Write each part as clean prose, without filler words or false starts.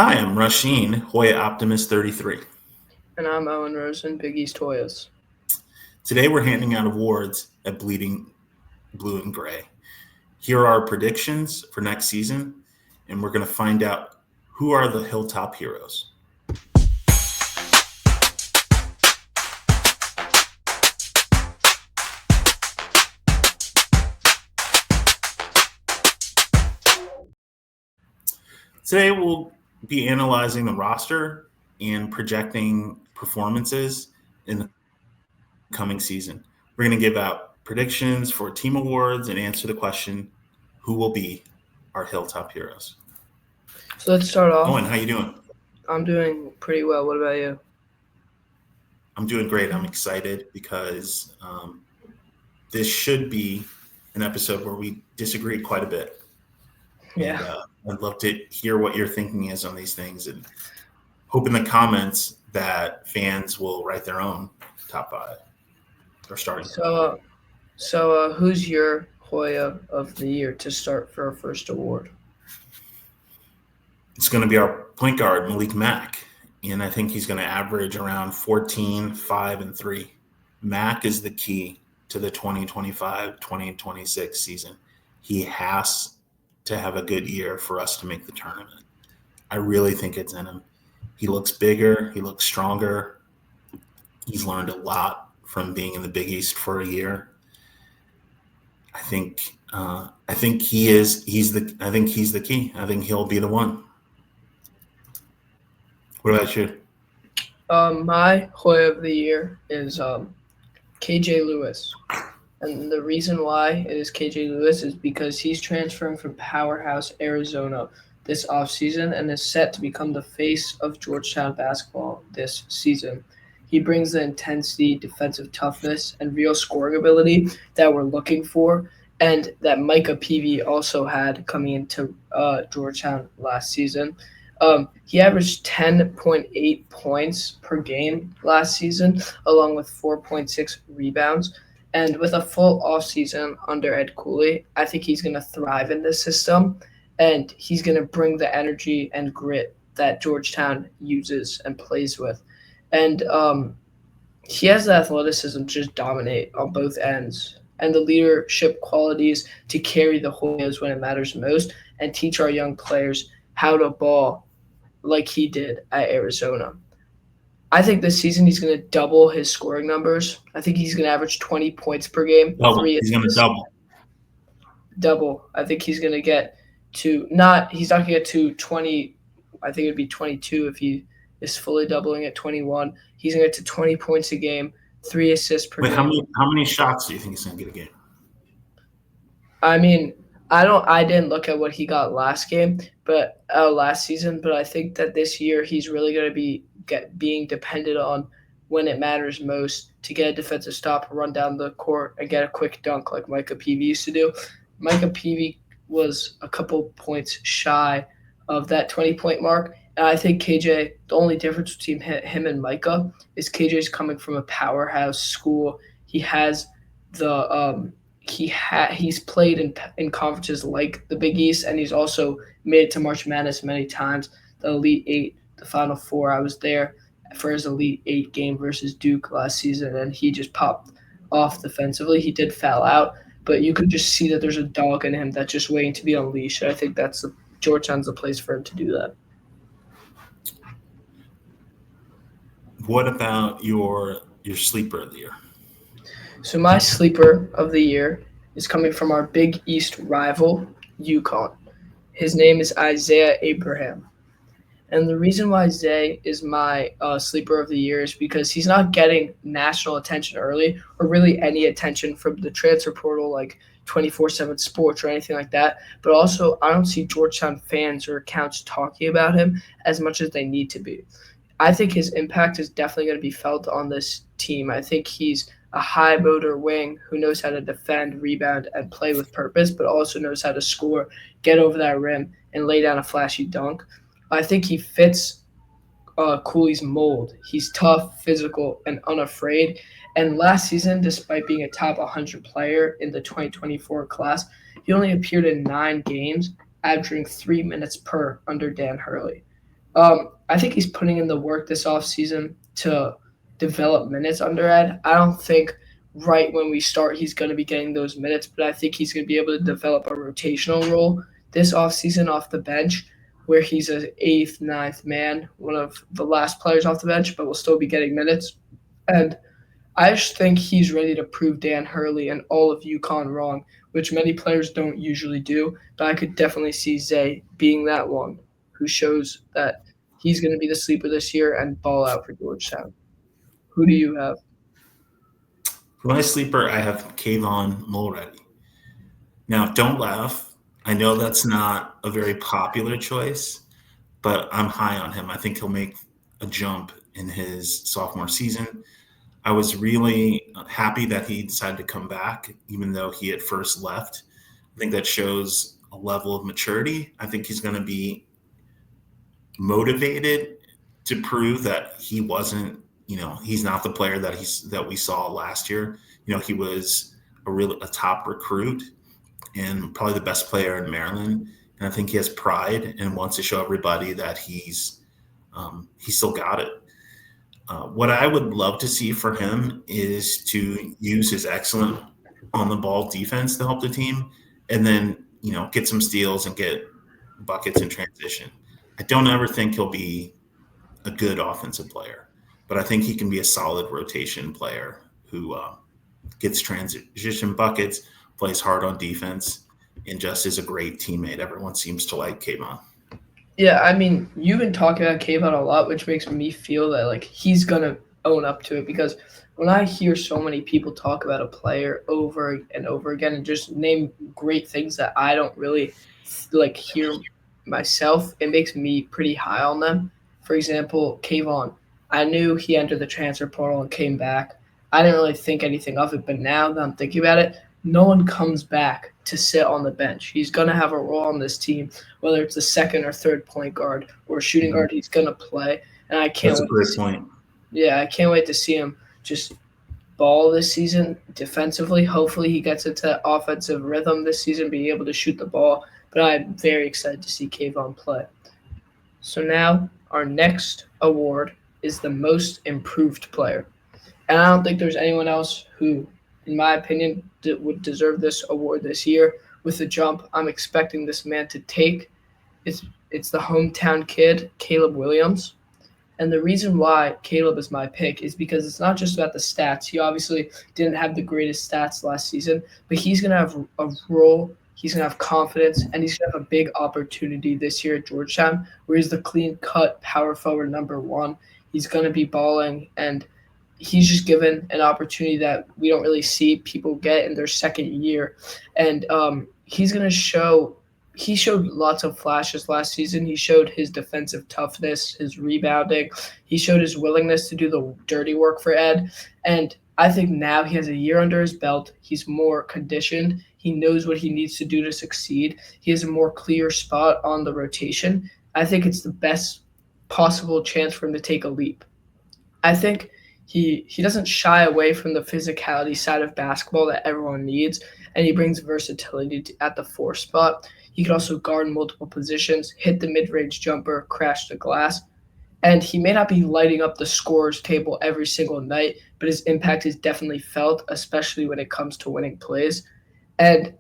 Hi, I'm Rasheen, Hoya Optimist 33. And I'm Owen Rosen, Big East Hoyas. Today we're handing out awards at Bleeding Blue and Gray. Here are our predictions for next season, and we're going to find out who are the Hilltop Heroes. Today we'll be analyzing the roster and projecting performances in the coming season. We're going to give out predictions for team awards and answer the question, who will be our Hilltop Heroes? So let's start off. Owen, how you doing? I'm doing pretty well. What about you? I'm doing great. I'm excited because this should be an episode where we disagree quite a bit. Yeah. And I'd love to hear what your thinking is on these things, and hope in the comments that fans will write their own top five or starting five. So who's your Hoya of the year to start for our first award? It's going to be our point guard, Malik Mack. And I think he's going to average around 14, 5, and 3. Mack is the key to the 2025-2026 season. He has to have a good year for us to make the tournament. I really think it's in him. He looks bigger. He looks stronger. He's learned a lot from being in the Big East for a year. I think he is. I think he's the key. I think he'll be the one. What about you? My Hoya of the year is KJ Lewis. And the reason why it is KJ Lewis is because he's transferring from Powerhouse, Arizona this offseason and is set to become the face of Georgetown basketball this season. He brings the intensity, defensive toughness, and real scoring ability that we're looking for, and that Micah Peavy also had coming into Georgetown last season. He averaged 10.8 points per game last season, along with 4.6 rebounds. And with a full offseason under Ed Cooley, I think he's going to thrive in this system, and he's going to bring the energy and grit that Georgetown uses and plays with. And he has the athleticism to just dominate on both ends and the leadership qualities to carry the Hoyas when it matters most and teach our young players how to ball like he did at Arizona. I think this season he's going to double his scoring numbers. I think he's going to average 20 points per game, Double. three He's going to assists, double. double. I think he's going to get to not. He's not going to get to 20. I think it'd be 22 if he is fully doubling at 21. He's going to get to 20 points a game, 3 assists per Wait, game. how many shots do you think he's going to get a game? I mean, I didn't look at what he got last game, but last season. But I think that this year he's really going to be being dependent on when it matters most to get a defensive stop, run down the court, and get a quick dunk like Micah Peavy used to do. Micah Peavy was a couple points shy of that 20-point mark. And I think KJ, the only difference between him and Micah is KJ's coming from a powerhouse school. He has the he's played in conferences like the Big East, and he's also made it to March Madness many times. The Elite Eight, the Final Four. I was there for his Elite Eight game versus Duke last season, and he just popped off defensively. He did foul out, but you could just see that there's a dog in him that's just waiting to be unleashed. And I think Georgetown's the place for him to do that. What about your sleeper of the year? So my sleeper of the year is coming from our Big East rival, UConn. His name is Isaiah Abraham. And the reason why Zay is my sleeper of the year is because he's not getting national attention early or really any attention from the transfer portal like 24/7 Sports or anything like that. But also, I don't see Georgetown fans or accounts talking about him as much as they need to be. I think his impact is definitely going to be felt on this team. I think he's a high motor wing who knows how to defend, rebound, and play with purpose, but also knows how to score, get over that rim, and lay down a flashy dunk. I think he fits Cooley's mold. He's tough, physical, and unafraid. And last season, despite being a top 100 player in the 2024 class, he only appeared in 9 games, averaging 3 minutes per under Dan Hurley. I think he's putting in the work this offseason to develop minutes under Ed. I don't think right when we start he's going to be getting those minutes, but I think he's going to be able to develop a rotational role this offseason off the bench where he's an eighth, ninth man, one of the last players off the bench, but will still be getting minutes. And I just think he's ready to prove Dan Hurley and all of UConn wrong, which many players don't usually do. But I could definitely see Zay being that one who shows that he's going to be the sleeper this year and ball out for Georgetown. Who do you have? For my sleeper, I have Kayvon Mulready. Now, don't laugh. I know that's not a very popular choice, but I'm high on him. I think he'll make a jump in his sophomore season. I was really happy that he decided to come back, even though he at first left. I think that shows a level of maturity. I think he's going to be motivated to prove that he wasn't, he's not the player that we saw last year. He was a top recruit and probably the best player in Maryland. And I think he has pride and wants to show everybody that he's still got it. What I would love to see for him is to use his excellent on the ball defense to help the team, and then get some steals and get buckets in transition. I don't ever think he'll be a good offensive player, but I think he can be a solid rotation player who gets transition buckets, plays hard on defense, and just is a great teammate. Everyone seems to like Kayvon. Yeah, I mean, you've been talking about Kayvon a lot, which makes me feel that like he's gonna own up to it because when I hear so many people talk about a player over and over again and just name great things that I don't really like hear myself, it makes me pretty high on them. For example, Kayvon, I knew he entered the transfer portal and came back. I didn't really think anything of it, but now that I'm thinking about it, no one comes back to sit on the bench. He's going to have a role on this team, whether it's the second or third point guard or shooting guard. He's going to play, and I can't. That's a great point. Yeah, I can't wait to see him just ball this season defensively. Hopefully, he gets into offensive rhythm this season, being able to shoot the ball. But I'm very excited to see Kayvon play. So now our next award is the most improved player, and I don't think there's anyone else who, in my opinion, would deserve this award this year. With the jump I'm expecting this man to take, it's the hometown kid, Caleb Williams. And the reason why Caleb is my pick is because it's not just about the stats. He obviously didn't have the greatest stats last season, but he's going to have a role, he's going to have confidence, and he's going to have a big opportunity this year at Georgetown where he's the clean-cut power forward number one. He's going to be balling, and he's just given an opportunity that we don't really see people get in their second year. And he's going to show – he showed lots of flashes last season. He showed his defensive toughness, his rebounding. He showed his willingness to do the dirty work for Ed. And I think now he has a year under his belt. He's more conditioned. He knows what he needs to do to succeed. He has a more clear spot on the rotation. I think it's the best possible chance for him to take a leap. I think he doesn't shy away from the physicality side of basketball that everyone needs, and he brings versatility at the four spot. He can also guard multiple positions, hit the mid-range jumper, crash the glass. And he may not be lighting up the scorers table every single night, but his impact is definitely felt, especially when it comes to winning plays. And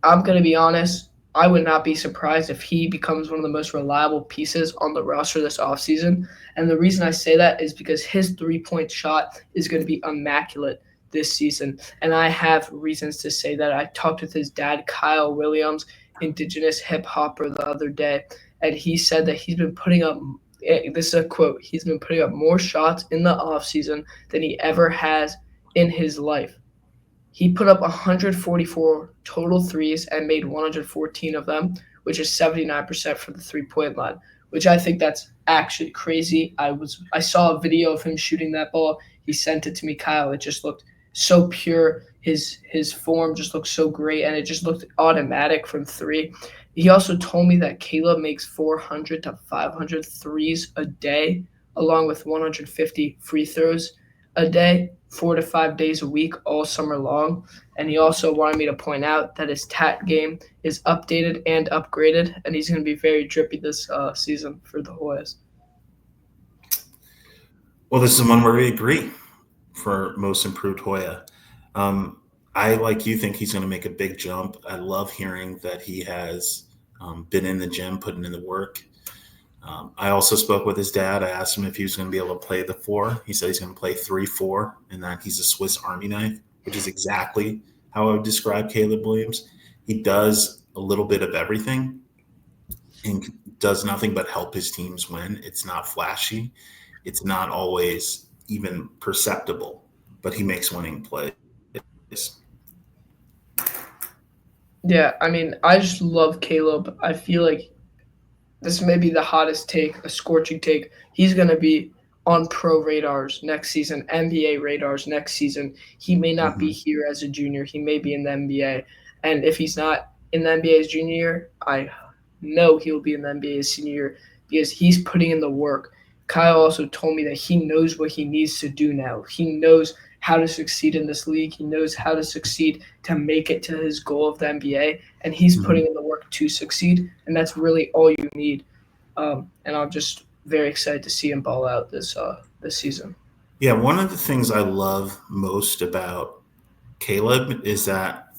I'm going to be honest, I would not be surprised if he becomes one of the most reliable pieces on the roster this offseason. And the reason I say that is because his three-point shot is going to be immaculate this season. And I have reasons to say that. I talked with his dad, Kyle Williams, Indigenous hip hopper, the other day, and he said that he's been putting up, this is a quote, he's been putting up more shots in the offseason than he ever has in his life. He put up 144 total threes and made 114 of them, which is 79% for the three-point line, which I think that's actually crazy. I saw a video of him shooting that ball. He sent it to me, Kyle. It just looked so pure. His form just looked so great, and it just looked automatic from three. He also told me that Caleb makes 400 to 500 threes a day, along with 150 free throws a day, 4 to 5 days a week, all summer long. And he also wanted me to point out that his tat game is updated and upgraded, and he's going to be very drippy this season for the Hoyas. Well, this is one where we agree for most improved Hoya. Um, I, like you, think he's going to make a big jump. I love hearing that he has been in the gym, putting in the work. I also spoke with his dad. I asked him if he was going to be able to play the four. He said he's going to play 3-4, and that he's a Swiss Army knife, which is exactly how I would describe Caleb Williams. He does a little bit of everything and does nothing but help his teams win. It's not flashy. It's not always even perceptible, but he makes winning plays. Yeah, I mean, I just love Caleb. I feel like this may be the hottest take, a scorching take. He's going to be on pro radars next season, NBA radars next season. He may not be Mm-hmm. here as a junior. He may be in the NBA. And if he's not in the NBA as junior year, I know he'll be in the NBA as senior year because he's putting in the work. Kyle also told me that he knows what he needs to do now. He knows how to succeed in this league. He knows how to succeed to make it to his goal of the NBA, and he's Mm-hmm. putting in the work to succeed. And that's really all you need. And I'm just very excited to see him ball out this season. Yeah, one of the things I love most about Caleb is that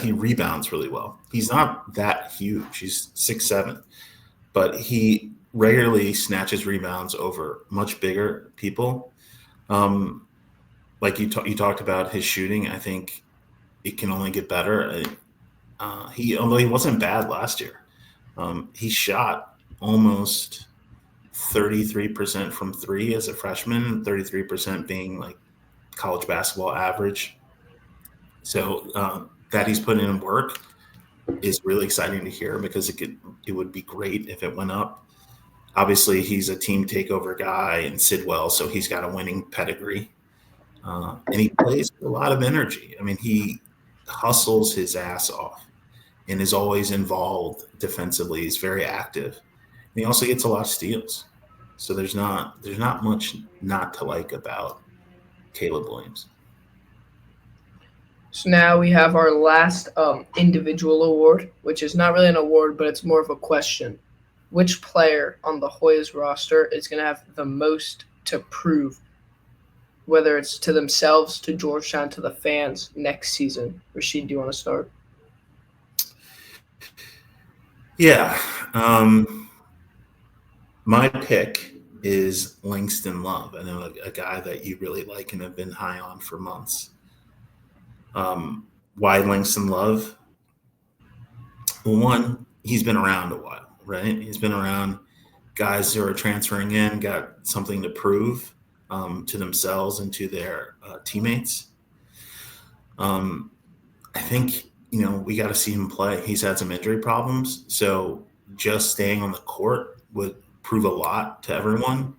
he rebounds really well. He's not that huge. He's 6'7", but he regularly snatches rebounds over much bigger people. Um, like you talked about his shooting, I think it can only get better. Although he wasn't bad last year, he shot almost 33% from three as a freshman, 33% being like college basketball average. So that he's putting in work is really exciting to hear because it would be great if it went up. Obviously, he's a team takeover guy in Sidwell, so he's got a winning pedigree, and he plays with a lot of energy. I mean, he hustles his ass off and is always involved defensively. He's very active. And he also gets a lot of steals. So there's not much not to like about Caleb Williams. So now we have our last individual award, which is not really an award, but it's more of a question. Which player on the Hoyas roster is going to have the most to prove, whether it's to themselves, to Georgetown, to the fans next season? Rashid, do you want to start? Yeah. My pick is Langston Love. I know a guy that you really like and have been high on for months. Why Langston Love? Well, one, he's been around a while, right? He's been around. Guys who are transferring in got something to prove to themselves and to their teammates. Um, I think we got to see him play. He's had some injury problems, so just staying on the court would prove a lot to everyone.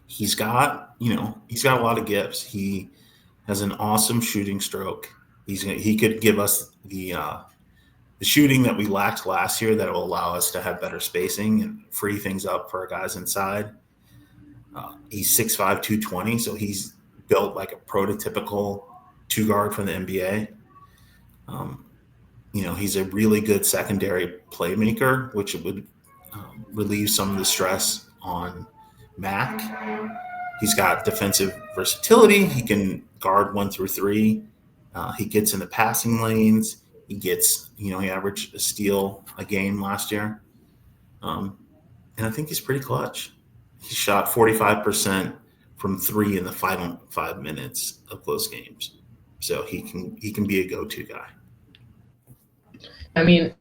He's got a lot of gifts. He has an awesome shooting stroke. He could give us the shooting that we lacked last year that will allow us to have better spacing and free things up for our guys inside. He's 6'5", 220, so he's built like a prototypical two guard from the NBA. Um, he's a really good secondary playmaker, which would relieve some of the stress on Mac. He's got defensive versatility. He can guard 1 through 3. He gets in the passing lanes. He averaged a steal a game last year. And I think he's pretty clutch. He shot 45% from three in the final 5 minutes of close games. So he can be a go-to guy. I mean,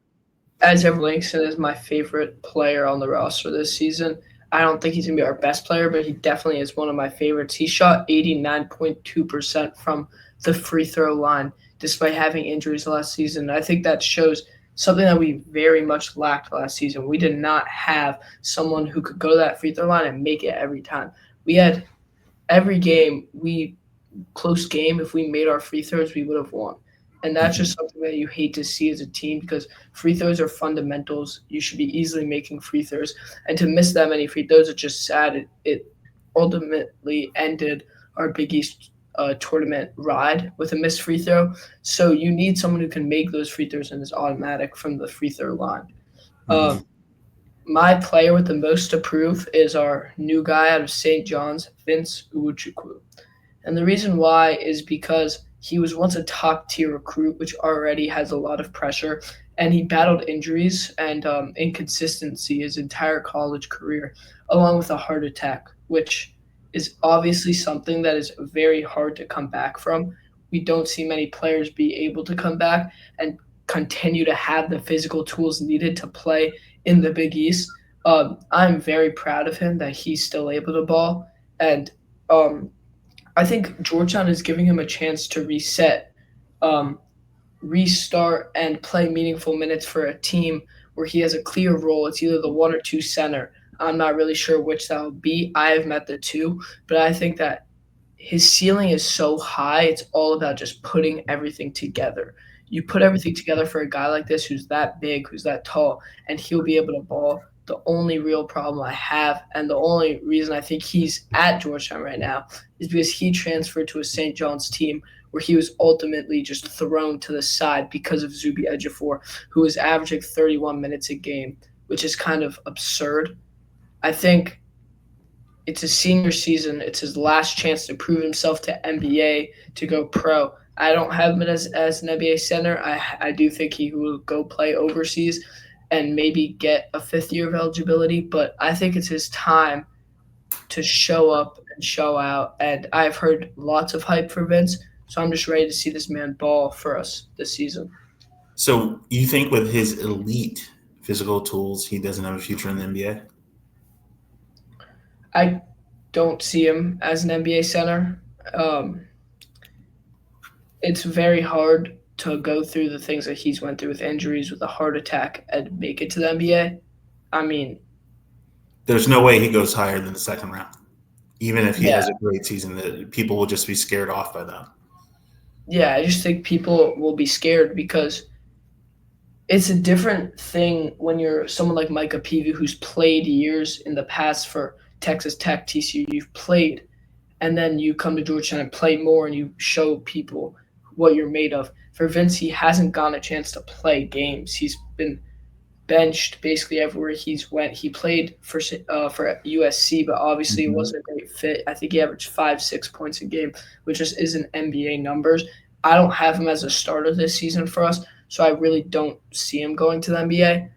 as ever, Langston is my favorite player on the roster this season. I don't think he's going to be our best player, but he definitely is one of my favorites. He shot 89.2% from the free throw line despite having injuries last season. I think that shows something that we very much lacked last season. We did not have someone who could go to that free throw line and make it every time. We had every game, close game, if we made our free throws, we would have won. And that's just something that you hate to see as a team because free throws are fundamentals. You should be easily making free throws. And to miss that many free throws, it's just sad. It ultimately ended our Big East tournament ride with a missed free throw. So you need someone who can make those free throws and is automatic from the free throw line. Mm-hmm. Um, my player with the most to prove is our new guy out of St. John's, Vince Uwuchukwu. And the reason why is because he was once a top tier recruit, which already has a lot of pressure, and he battled injuries and inconsistency his entire college career, along with a heart attack, which is obviously something that is very hard to come back from. We don't see many players be able to come back and continue to have the physical tools needed to play in the Big East. I'm very proud of him that he's still able to ball, and um, I think Georgetown is giving him a chance to reset, um, restart, and play meaningful minutes for a team where he has a clear role. It's either the one or two center. I'm not really sure which that will be. I have met the two, but I think that his ceiling is so high. It's all about just putting everything together. You put everything together for a guy like this who's that big, who's that tall, and he'll be able to ball. The only real problem I have, and the only reason I think he's at Georgetown right now, is because he transferred to a St. John's team where he was ultimately just thrown to the side because of Zubi Ejiofor, who was averaging 31 minutes a game, which is kind of absurd. I think it's his senior season. It's his last chance to prove himself to NBA, to go pro. I don't have him as an NBA center. I do think he will go play overseas and maybe get a fifth year of eligibility, but I think it's his time to show up and show out. And I've heard lots of hype for Vince, so I'm just ready to see this man ball for us this season. So you think with his elite physical tools, he doesn't have a future in the NBA? I don't see him as an NBA center. It's very hard to go through the things that he's went through with injuries, with a heart attack, and make it to the NBA. I mean, there's no way he goes higher than the second round. Even if he yeah. has a great season, that people will just be scared off by that. Yeah, I just think people will be scared because it's a different thing when you're someone like Micah Peavy who's played years in the past for Texas Tech, TCU. You've played, and then you come to Georgetown and play more, and you show people what you're made of. For Vince, he hasn't gotten a chance to play games. He's been benched basically everywhere he's went. He played for USC, but obviously it wasn't a great fit. I think he averaged 5-6 points a game, which just isn't NBA numbers. I don't have him as a starter this season for us, so I really don't see him going to the NBA.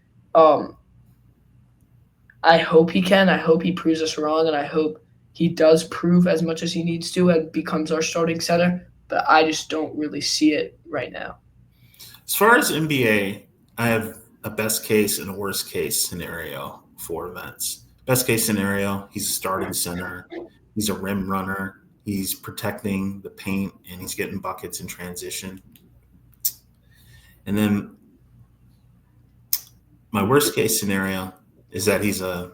I hope he can. I hope he proves us wrong, and I hope he does prove as much as he needs to and becomes our starting center, but I just don't really see it right now. As far as NBA, I have a best case and a worst case scenario for Vince. Best case scenario, he's a starting center. He's a rim runner. He's protecting the paint, and he's getting buckets in transition. And then my worst case scenario is that he's a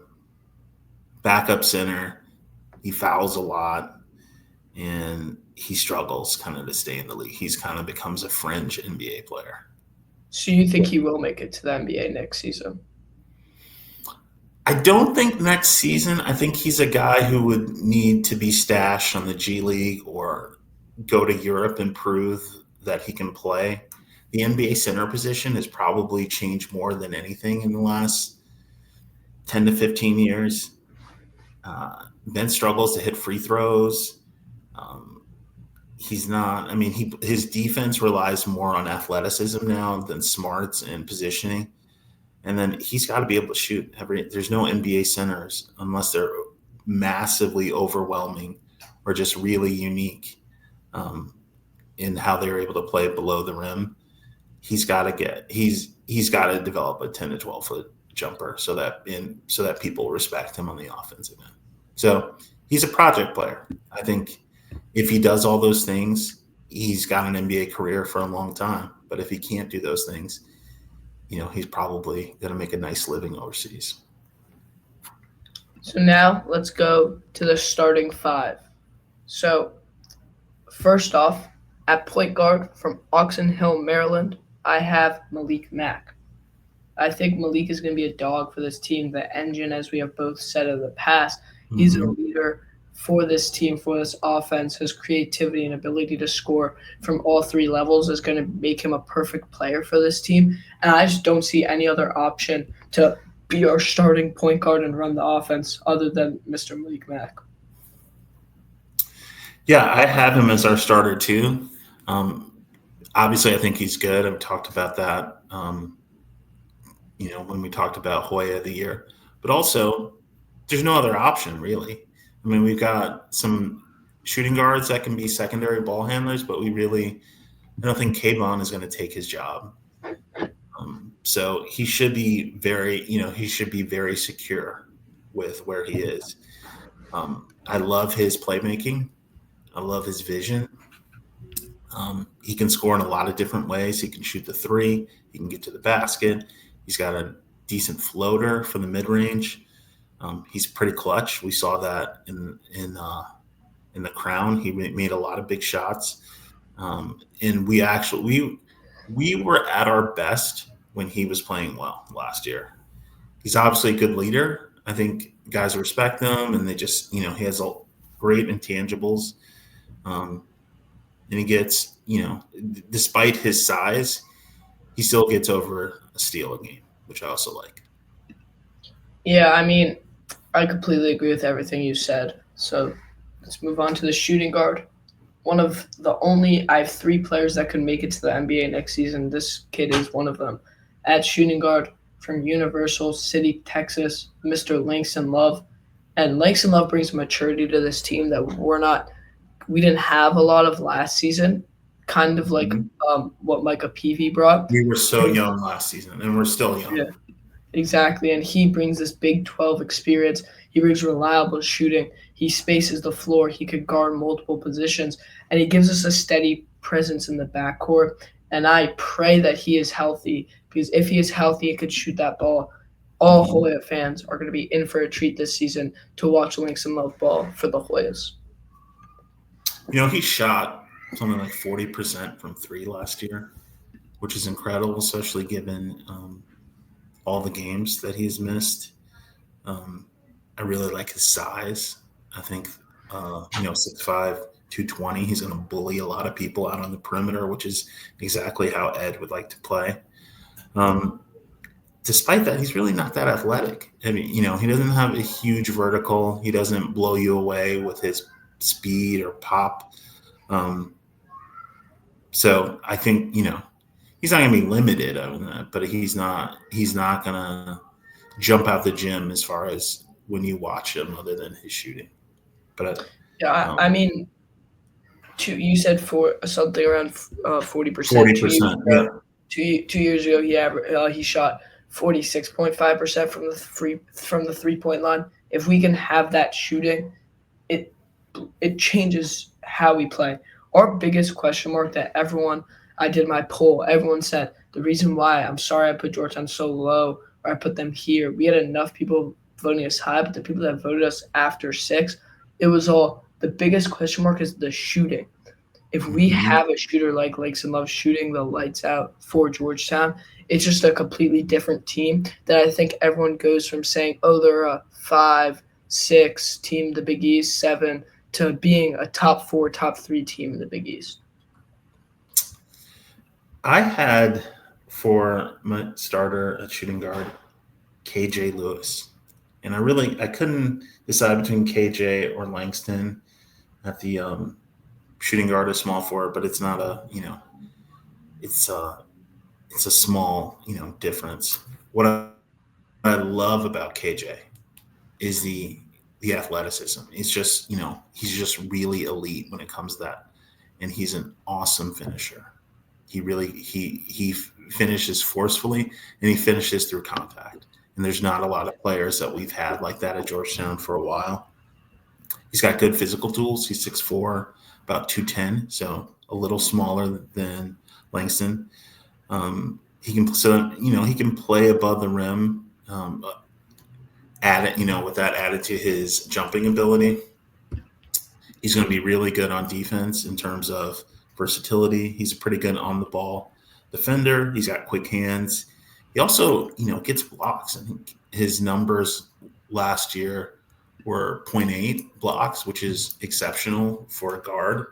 backup center. He fouls a lot, and he struggles kind of to stay in the league. He's kind of becomes a fringe NBA player. So you think he will make it to the NBA next season? I don't think next season. I think he's a guy who would need to be stashed on the G League or go to Europe and prove that he can play. The NBA center position has probably changed more than anything in the last 10 to 15 years. Ben struggles to hit free throws. He's not – I mean, his defense relies more on athleticism now than smarts and positioning. And then he's got to be able to shoot. There's no NBA centers unless they're massively overwhelming or just really unique in how they're able to play below the rim. He's got to develop a 10 to 12 foot jumper so that people respect him on the offensive end. So he's a project player. I think if he does all those things, he's got an NBA career for a long time. But if he can't do those things, he's probably going to make a nice living overseas. So now let's go to the starting five. So first off, at point guard from Oxon Hill, Maryland, I have Malik Mack. I think Malik is going to be a dog for this team, the engine, as we have both said in the past. He's a leader for this team, for this offense. His creativity and ability to score from all three levels is going to make him a perfect player for this team. And I just don't see any other option to be our starting point guard and run the offense other than Mr. Malik Mack? Yeah, I have him as our starter too. Obviously, I think he's good. I've talked about that, when we talked about Hoya of the year. But also, there's no other option, really. I mean, we've got some shooting guards that can be secondary ball handlers, but I don't think Kayvon is going to take his job. So he should be very secure with where he is. I love his playmaking. I love his vision. He can score in a lot of different ways. He can shoot the three. He can get to the basket. He's got a decent floater from the mid range. He's pretty clutch. We saw that in the Crown. He made a lot of big shots, and we were at our best when he was playing well last year. He's obviously a good leader. I think guys respect him, and they just he has great intangibles. And he gets, despite his size, he still gets over a steal a game, which I also like. Yeah, I mean, I completely agree with everything you said. So let's move on to the shooting guard. I have 3 players that could make it to the NBA next season. This kid is one of them. At shooting guard from Universal City, Texas, Mr. Langston Love. And Langston Love brings maturity to this team that we didn't have a lot of last season, kind of like what Micah Peavy brought. We were so young last season, and we're still young. Yeah, exactly. And he brings this Big 12 experience. He brings reliable shooting. He spaces the floor. He could guard multiple positions. And he gives us a steady presence in the backcourt. And I pray that he is healthy, because if he is healthy and could shoot that ball, all Hoya fans are going to be in for a treat this season to watch Langston Love ball for the Hoyas. He shot something like 40% from 3 last year, which is incredible, especially given all the games that he's missed. I really like his size. I think, 6'5", 220, he's going to bully a lot of people out on the perimeter, which is exactly how Ed would like to play. Despite that, he's really not that athletic. I mean, he doesn't have a huge vertical. He doesn't blow you away with his speed or pop. So I think, he's not going to be limited on that, but he's not going to jump out the gym as far as when you watch him, other than his shooting. But I mean, you said for something around 40%. 40%. Yeah. 2 years ago, he shot 46.5% from the 3-point line. If we can have that shooting, it changes how we play. Our biggest question mark that I did my poll, everyone said the reason why, I'm sorry I put Georgetown so low, or I put them here. We had enough people voting us high, but the people that voted us after 6, it was all, the biggest question mark is the shooting. If we have a shooter like Langston Love shooting the lights out for Georgetown, it's just a completely different team that I think everyone goes from saying, oh, they're a 5, 6 team, the Big East, 7, to being a top 4, top 3 team in the Big East. I had for my starter at shooting guard KJ Lewis, and I couldn't decide between KJ or Langston at the shooting guard or small forward, but it's not it's a small difference. What I love about KJ is the athleticism. It's just he's just really elite when it comes to that, and he's an awesome finisher. He finishes forcefully, and he finishes through contact. And there's not a lot of players that we've had like that at Georgetown for a while. He's got good physical tools. He's 6'4", about 210, so a little smaller than Langston. He can play above the rim. With that added to his jumping ability, he's going to be really good on defense in terms of versatility. He's a pretty good on the ball defender. He's got quick hands. He also, gets blocks. I think his numbers last year were 0.8 blocks, which is exceptional for a guard.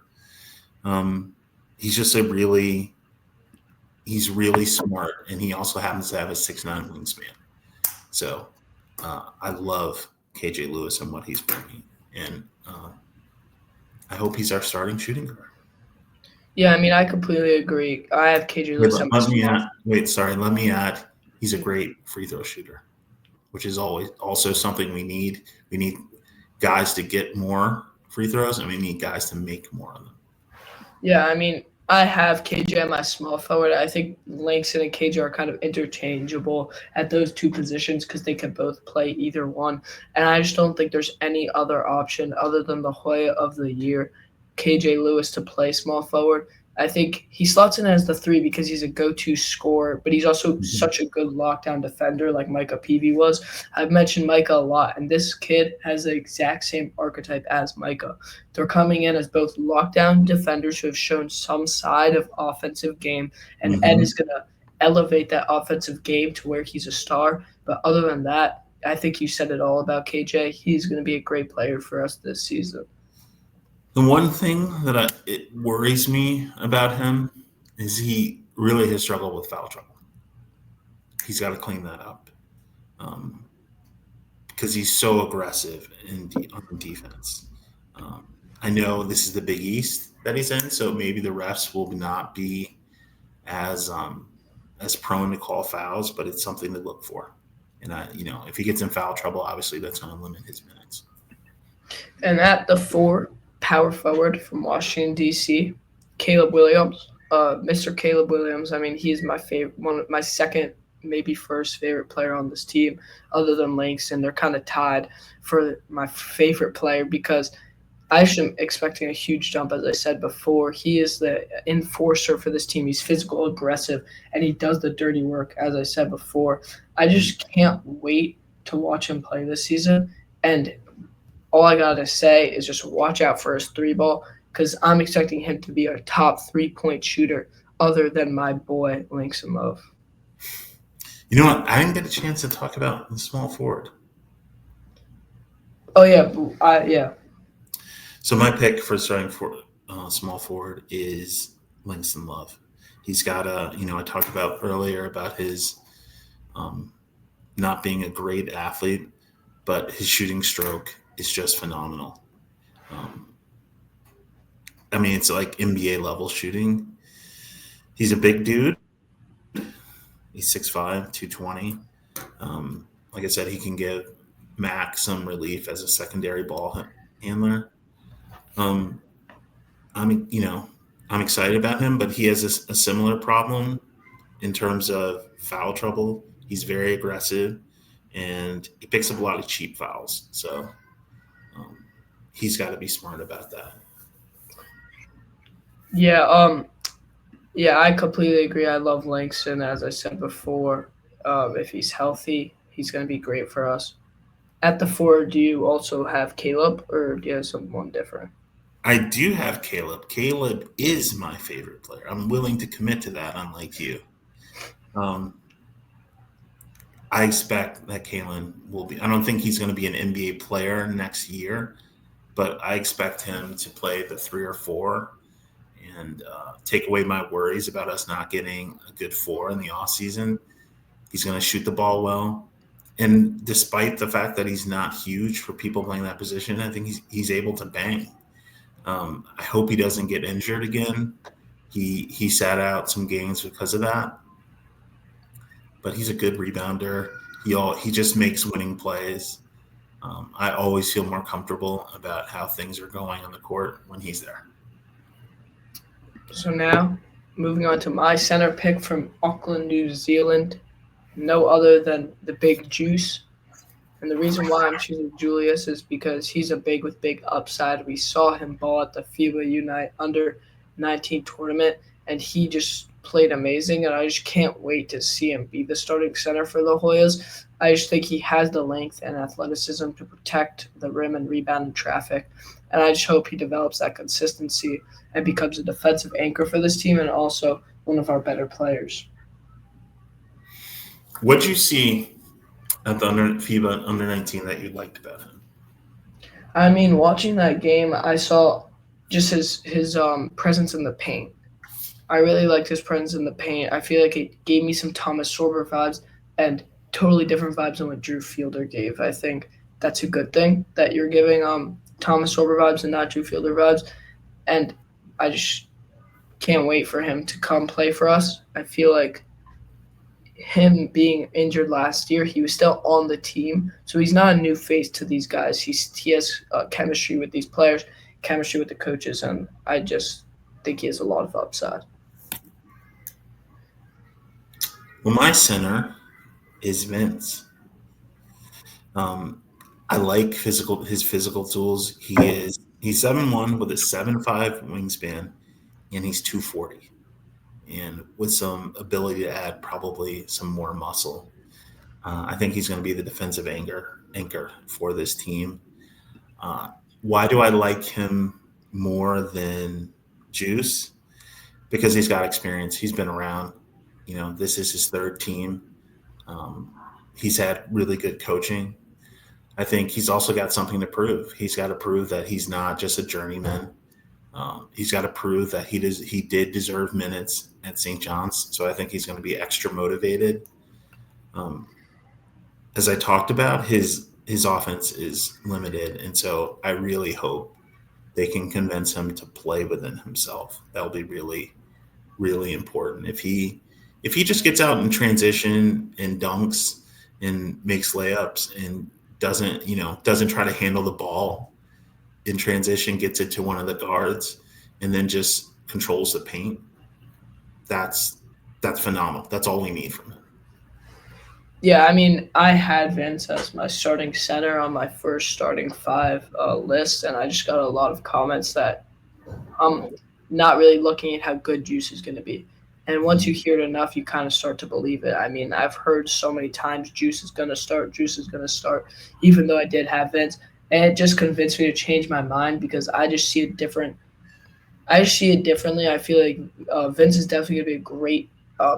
He's just he's really smart, and he also happens to have a 6'9" wingspan. So I love KJ Lewis and what he's bringing, and I hope he's our starting shooting guard. Yeah, I mean, I completely agree. I have KJ Wait, Lewis at my let me small. add. Wait, sorry. Let me add. He's a great free throw shooter, which is always also something we need. We need guys to get more free throws, and we need guys to make more of them. Yeah, I mean, I have KJ at my small forward. I think Langston and KJ are kind of interchangeable at those two positions because they can both play either one. And I just don't think there's any other option other than the Hoya of the year, KJ Lewis, to play small forward. I think he slots in as the three because he's a go-to scorer, but he's also Mhm. such a good lockdown defender like Micah Peavy was. I've mentioned Micah a lot, and this kid has the exact same archetype as Micah. They're coming in as both lockdown defenders who have shown some side of offensive game, and Ed is Mhm. going to elevate that offensive game to where he's a star. But other than that, I think you said it all about KJ. He's going to be a great player for us this season. The one thing that it worries me about him is he really has struggled with foul trouble. He's got to clean that up um, because he's so aggressive on defense. Um, I know this is the Big East that he's in, so maybe the refs will not be as as prone to call fouls, but it's something to look for. And if he gets in foul trouble, obviously that's going to limit his minutes. And at the four, power forward from Washington, D.C., Caleb Williams. Mr. Caleb Williams, I mean, he's my favorite, one of my second, maybe first favorite player on this team, other than Langston. They're kind of tied for my favorite player because I am expecting a huge jump, as I said before. He is the enforcer for this team. He's physical, aggressive, and he does the dirty work, as I said before. I just can't wait to watch him play this season. And all I got to say is just watch out for his three ball because I'm expecting him to be a top 3 point shooter other than my boy, Langston Love. You know what? I didn't get a chance to talk about the small forward. Oh, yeah. Yeah. So my pick for starting for small forward is Langston Love. He's got I talked about earlier about his um, not being a great athlete, but his shooting stroke is just phenomenal. Um, I mean, it's like NBA level shooting. He's a big dude. He's 6'5", 220. Like I said, he can give Mac some relief as a secondary ball handler. Um, I'm excited about him, but he has a similar problem in terms of foul trouble. He's very aggressive, and he picks up a lot of cheap fouls. So um, he's got to be smart about that. Yeah. Yeah, I completely agree. I love Langston, as I said before. If he's healthy, he's going to be great for us. At the four, do you also have Caleb, or do you have someone different? I do have Caleb. Caleb is my favorite player. I'm willing to commit to that, unlike you. Um, I expect that Kalen will be. I don't think he's going to be an NBA player next year, but I expect him to play the 3 or 4 and take away my worries about us not getting a good 4 in the off season. He's going to shoot the ball well, and despite the fact that he's not huge for people playing that position, I think he's able to bang. I hope he doesn't get injured again. He sat out some games because of that, but he's a good rebounder. He just makes winning plays. I always feel more comfortable about how things are going on the court when he's there. So now, moving on to my center pick from Auckland, New Zealand, no other than the Big Juice. And the reason why I'm choosing Julius is because he's a big with big upside. We saw him ball at the FIBA Unite under 19 tournament, and he just played amazing. And I just can't wait to see him be the starting center for the Hoyas. I just think he has the length and athleticism to protect the rim and rebound in traffic. And I just hope he develops that consistency and becomes a defensive anchor for this team and also one of our better players. What'd you see at the FIBA under 19 that you liked about him? I mean, watching that game, I saw just his presence in the paint. I really liked his presence in the paint. I feel like it gave me some Thomas Sorber vibes, and totally different vibes than what Drew Fielder gave. I think that's a good thing that you're giving Thomas Sorber vibes and not Drew Fielder vibes. And I just can't wait for him to come play for us. I feel like him being injured last year, he was still on the team, so he's not a new face to these guys. He has chemistry with these players, chemistry with the coaches, and I just think he has a lot of upside. Well, my center is Vince. I like his physical tools. He's 7'1" with a 7'5" wingspan, and he's 240, and with some ability to add probably some more muscle. I think he's going to be the defensive anchor for this team. Why do I like him more than Juice? Because he's got experience. He's been around. This is his third team. He's had really good coaching. I think he's also got something to prove. He's got to prove that he's not just a journeyman. He's got to prove that he did deserve minutes at St. John's. So I think he's going to be extra motivated. As I talked about, his offense is limited, and so I really hope they can convince him to play within himself. That'll be really, really important. If he just gets out in transition and dunks and makes layups and doesn't try to handle the ball in transition, gets it to one of the guards, and then just controls the paint, that's phenomenal. That's all we need from him. Yeah, I mean, I had Vince as my starting center on my first starting five list, and I just got a lot of comments that I'm not really looking at how good Juice is going to be. And once you hear it enough, you kind of start to believe it. I mean, I've heard so many times Juice is going to start, even though I did have Vince. And it just convinced me to change my mind because I just see it different. I just see it differently. I feel like Vince is definitely going to be a great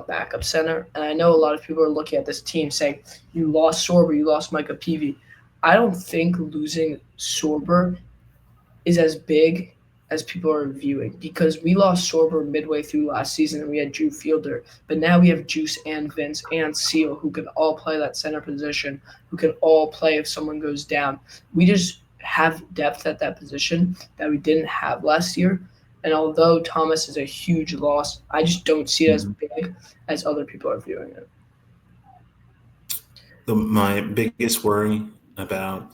backup center. And I know a lot of people are looking at this team saying, you lost Sorber, you lost Micah Peavy. I don't think losing Sorber is as big as people are viewing because we lost Sorber midway through last season and we had Drew Fielder. But now we have Juice and Vince and Seal who can all play that center position, who can all play if someone goes down. We just have depth at that position that we didn't have last year. And although Thomas is a huge loss, I just don't see it as big as other people are viewing it. My biggest worry about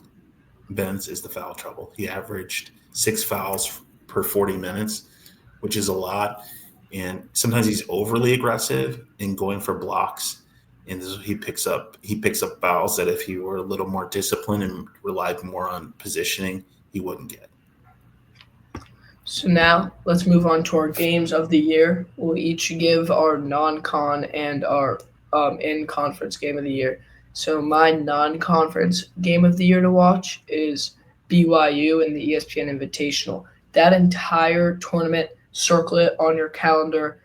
Vince is the foul trouble. He averaged 6 fouls per 40 minutes, which is a lot. And sometimes he's overly aggressive in going for blocks. And he picks up fouls that if he were a little more disciplined and relied more on positioning, he wouldn't get. So now let's move on to our games of the year. We'll each give our non-con and our in-conference game of the year. So my non-conference game of the year to watch is BYU in the ESPN Invitational. That entire tournament, circle it on your calendar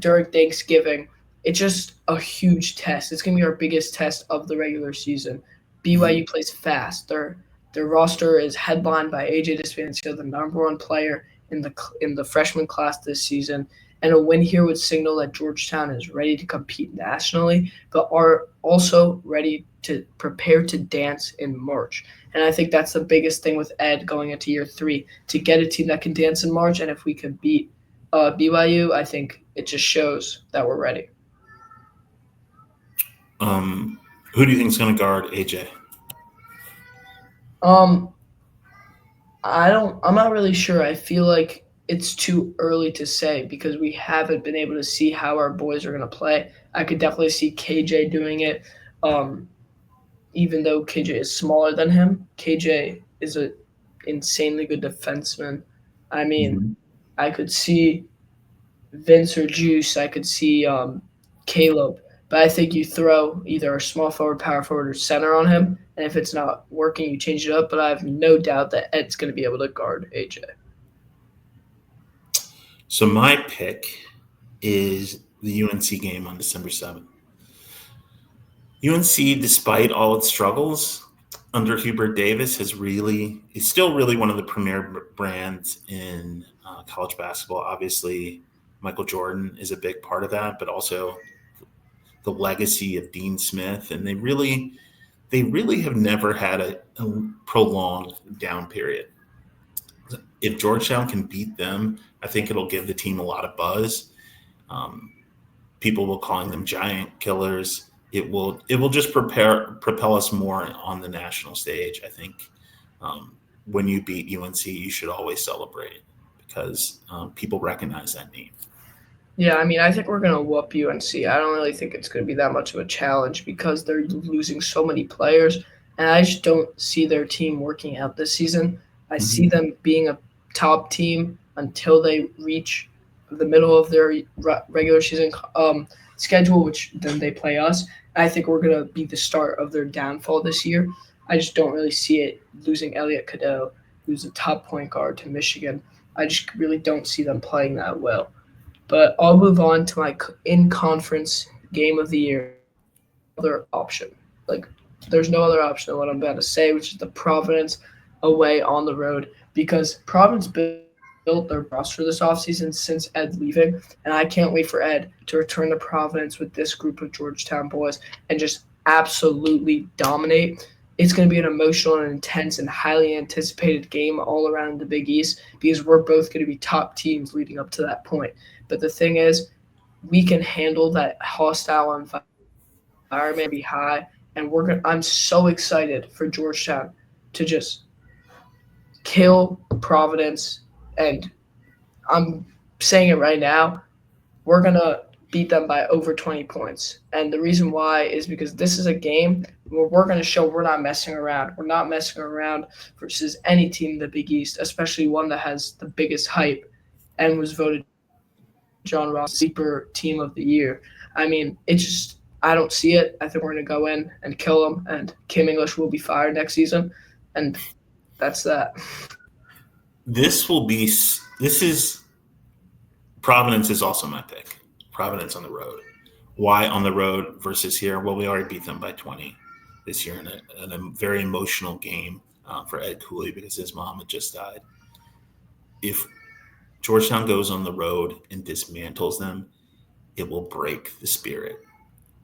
during Thanksgiving. It's just a huge test. It's going to be our biggest test of the regular season. BYU plays fast. Their roster is headlined by AJ Despacio, the number one player in the freshman class this season. And a win here would signal that Georgetown is ready to compete nationally, but are also ready to prepare to dance in March. And I think that's the biggest thing with Ed going into year 3, to get a team that can dance in March. And if we could beat BYU, I think it just shows that we're ready. Who do you think is going to guard AJ? I'm not really sure. I feel like it's too early to say because we haven't been able to see how our boys are going to play. I could definitely see KJ doing it. Even though KJ is smaller than him, KJ is an insanely good defenseman. I mean, I could see Vince or Juice. I could see Caleb. But I think you throw either a small forward, power forward, or center on him. And if it's not working, you change it up. But I have no doubt that Ed's going to be able to guard AJ. So my pick is the UNC game on December 7th. UNC, despite all its struggles under Hubert Davis, is still really one of the premier brands in college basketball. Obviously, Michael Jordan is a big part of that, but also the legacy of Dean Smith, and they really have never had a prolonged down period. If Georgetown can beat them, I think it'll give the team a lot of buzz. People will calling them giant killers. It will just propel us more on the national stage. I think when you beat UNC, you should always celebrate because people recognize that name. Yeah, I mean, I think we're going to whoop UNC. I don't really think it's going to be that much of a challenge because they're losing so many players, and I just don't see their team working out this season. I see them being a top team until they reach the middle of their regular season schedule, which then they play us. And I think we're going to be the start of their downfall this year. I just don't really see it losing Elliot Cadeau, who's a top point guard, to Michigan. I just really don't see them playing that well. But I'll move on to my in-conference game of the year. Other option. There's no other option than what I'm about to say, which is the Providence away on the road, because Providence built their roster this offseason since Ed leaving, and I can't wait for Ed to return to Providence with this group of Georgetown boys and just absolutely dominate. It's going to be an emotional and intense and highly anticipated game all around the Big East because we're both going to be top teams leading up to that point. But the thing is, we can handle that hostile environment, be high, and I'm so excited for Georgetown to just kill Providence. And I'm saying it right now, we're going to beat them by over 20 points. And the reason why is because this is a game where we're going to show we're not messing around. We're not messing around versus any team in the Big East, especially one that has the biggest hype and was voted John Ross sleeper team of the year. I mean, I don't see it. I think we're going to go in and kill them, and Kim English will be fired next season. And that's that. Providence is also my pick. Providence on the road. Why on the road versus here? Well, we already beat them by 20 this year in a very emotional game for Ed Cooley because his mom had just died. If Georgetown goes on the road and dismantles them, it will break the spirit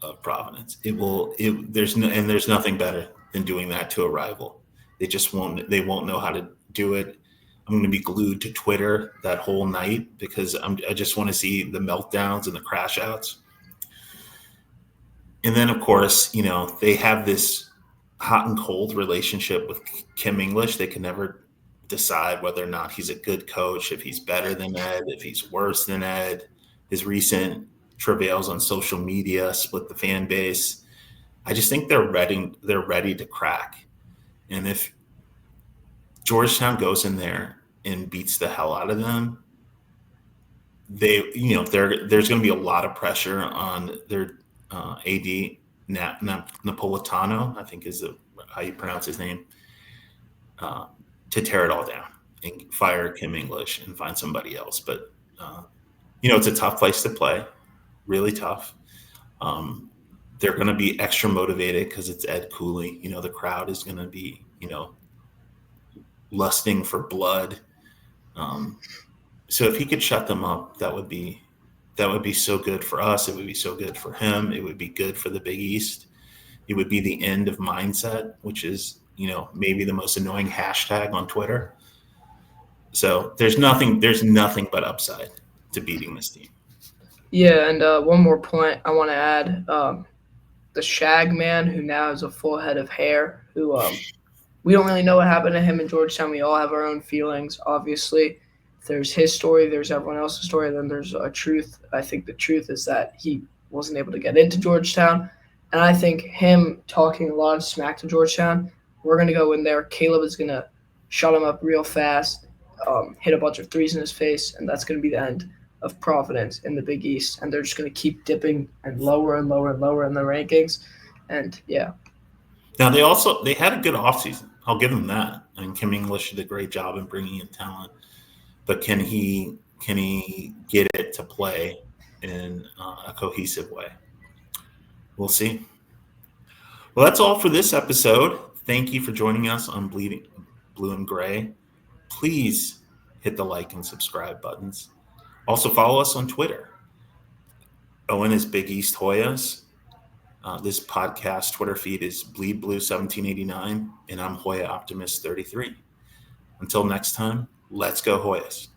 of Providence. There's nothing better than doing that to a rival. They won't know how to do it. I'm going to be glued to Twitter that whole night because I just want to see the meltdowns and the crash outs. And then, of course, they have this hot and cold relationship with Kim English. They can never decide whether or not he's a good coach, if he's better than Ed, if he's worse than Ed. His recent travails on social media split the fan base. I just think they're ready to crack. And if Georgetown goes in there and beats the hell out of them, there's going to be a lot of pressure on their AD Napolitano, I think is how you pronounce his name, to tear it all down and fire Kim English and find somebody else. But it's a tough place to play, really tough. They're going to be extra motivated because it's Ed Cooley. The crowd is going to be lusting for blood. So if he could shut them up, that would be so good for us. It would be so good for him. It would be good for the Big East. It would be the end of mindset, which is, maybe the most annoying hashtag on Twitter. So there's nothing but upside to beating this team. Yeah, and one more point I want to add. The Shag Man, who now has a full head of hair, who we don't really know what happened to him in Georgetown. We all have our own feelings, obviously. There's his story, there's everyone else's story, then there's a truth. I think the truth is that he wasn't able to get into Georgetown. And I think him talking a lot of smack to Georgetown, we're going to go in there. Caleb is going to shut him up real fast, hit a bunch of threes in his face, and that's going to be the end of Providence in the Big East. And they're just going to keep dipping and lower and lower and lower in the rankings. And, yeah. Now, they had a good offseason. I'll give them that. And Kim English did a great job in bringing in talent. But can he get it to play in a cohesive way? We'll see. Well, that's all for this episode. Thank you for joining us on Bleeding Blue and Gray. Please hit the like and subscribe buttons. Also follow us on Twitter. Owen is Big East Hoyas. This podcast Twitter feed is Bleed Blue 1789, and I'm Hoya Optimist 33. Until next time, let's go Hoyas.